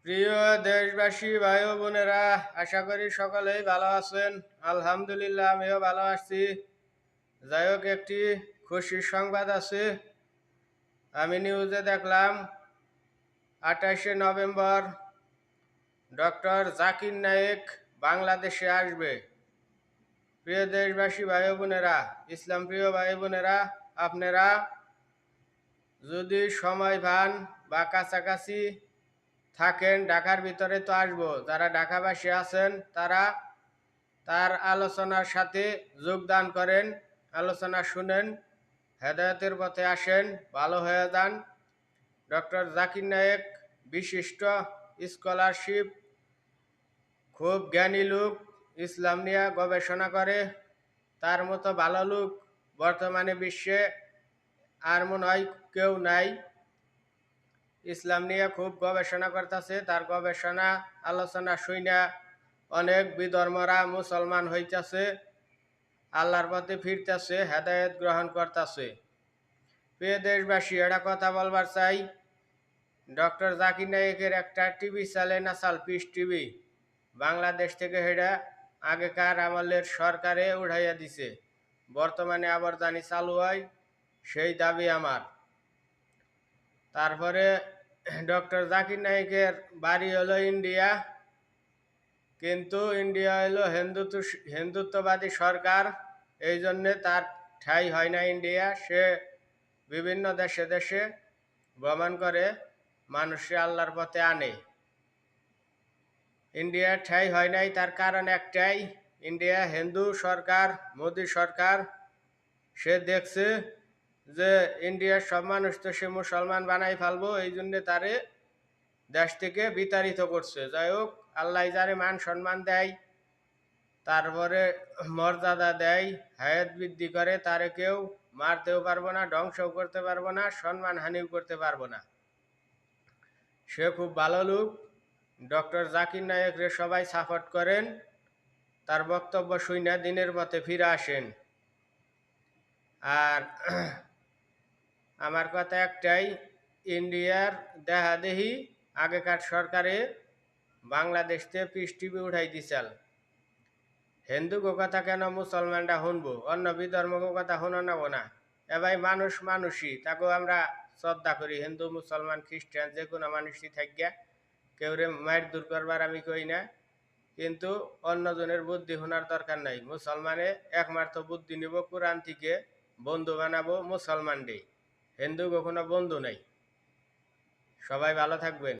প্রিয় দেশবাসী ভাই ও বোনেরা, আশা করি সকলেই ভালো আছেন। আলহামদুলিল্লাহ, আমিও ভালো আছি। যাই হোক, একটি খুশির সংবাদ আছে। আমি নিউজে দেখলাম 28শে নভেম্বর ডক্টর জাকির নায়েক বাংলাদেশে আসবে। প্রিয় দেশবাসী ভাই ও বোনেরা, ইসলাম প্রিয় ভাই বোনেরা, আপনারা যদি সময় পান বা কাছাকাছি থাকেন, ঢাকার ভিতরে তো আসবো, যারা ঢাকাবাসী আছেন তারা তার আলোচনার সাথে যোগদান করেন, আলোচনা শুনেন, হেদায়েতের পথে আসেন, ভালো হয়ে যান। ডক্টর জাকির নায়েক বিশিষ্ট স্কলারশিপ, খুব জ্ঞানী লোক, ইসলাম নিয়ে গবেষণা করে। তার মতো ভালো লোক বর্তমানে বিশ্বে আর মনে হয় কেউ নাই। ইসলাম নিয়ে খুব গবেষণা করতেছে। তার গবেষণা আলোচনা শুইনা অনেক বিধর্মরা মুসলমান হইতেছে, আল্লাহর পথে ফিরতেছে, হেদায়েত গ্রহণ করতেছে। প্রিয় দেশবাসী, এটা কথা বলবার চাই, ডক্টর জাকির নায়েকের একটা টিভি চ্যানেল আসাল, পিস টিভি, বাংলাদেশ থেকে হেডা আগেকার আমলের সরকারে উঠাইয়া দিছে, বর্তমানে আবার জানি চালু হয়, সেই দাবি আমার। তারপরে ডক্টর জাকির নায়েকের বাড়ি হলো ইন্ডিয়া, কিন্তু ইন্ডিয়া হলো হিন্দুত্ববাদী সরকার, এই জন্যে তার ঠাঁই হয় না ইন্ডিয়া। সে বিভিন্ন দেশে দেশে ভ্রমণ করে মানুষকে আল্লাহর পথে আনে। ইন্ডিয়ার ঠাঁই হয় নাই, তার কারণ একটাই, ইন্ডিয়া হিন্দু সরকার, মোদী সরকার। সে দেখছে যে ইন্ডিয়ার সব মানুষ তো সে মুসলমান বানাই ফেলবো, এই জন্যে তারে দেশ থেকে বিতাড়িত করছে। যাই হোক, আল্লাহ যারে মান সম্মান দেয়, তারপরে মর্যাদা দেয়, হায়াত বৃদ্ধি করে, তারে কেউ মারতেও পারবো না, ধ্বংসও করতে পারবো না, সম্মান হানিও করতে পারবো না। সে খুব ভালো লোক। ডক্টর জাকির নায়েকরে সবাই সাপোর্ট করেন, তার বক্তব্য শুনে দিনের পথে ফিরে আসেন। আর আমার কথা একটাই, ইন্ডিয়ার দেহাদেহি আগেকার সরকারে বাংলাদেশ থেকে পিস টিভি উঠাই দিছাল। হিন্দু কথা কেন মুসলমানরা শুনবো, অন্য বিধর্ম কথা শুনো নেবো না? এবার মানুষ মানুষই, তাকেও আমরা শ্রদ্ধা করি, হিন্দু মুসলমান খ্রিস্টান যে কোনো মানুষই থাকিয়া, কেউ রে মায়ের দূর করবার আমি কই না, কিন্তু অন্যজনের বুদ্ধি শোনার দরকার নাই। মুসলমানে একমাত্র বুদ্ধি নিব কোরআন থেকে, বন্ধু বানাবো মুসলমান রে, হিন্দু কখনো বন্ধু নাই। সবাই ভালো থাকবেন।